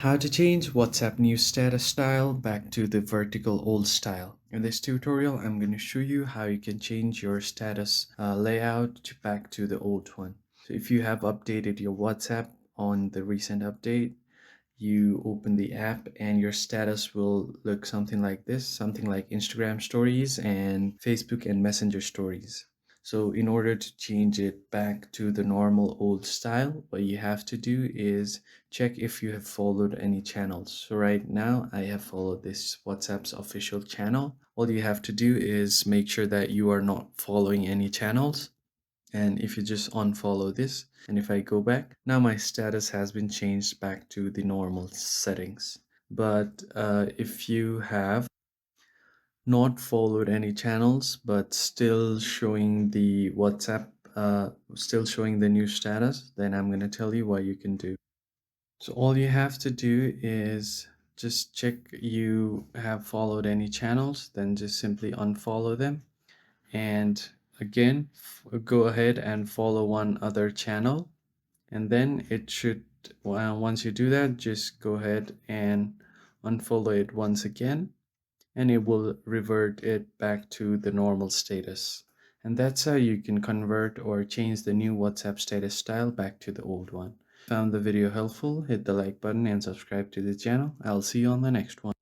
How to change WhatsApp new status style back to the vertical old style. In this tutorial, I'm going to show you how you can change your status layout back to the old one. So if you have updated your WhatsApp on the recent update, you open the app and your status will look something like this, something like Instagram stories and Facebook and Messenger stories. So in order to change it back to the normal old style, what you have to do is check if you have followed any channels. So right now I have followed this WhatsApp's official channel. All you have to do is make sure that you are not following any channels. And if you just unfollow this, and if I go back, now my status has been changed back to the normal settings. But if you have not followed any channels but still showing the WhatsApp, still showing the new status, then I'm going to tell you what you can do. So all you have to do is just check you have followed any channels, then just simply unfollow them. And again, go ahead and follow one other channel. And then it should, once you do that, just go ahead and unfollow it once again, and it will revert it back to the normal status. And that's how you can convert or change the new WhatsApp status style back to the old one. Found the video helpful, hit the like button and subscribe to the channel. I'll see you on the next one.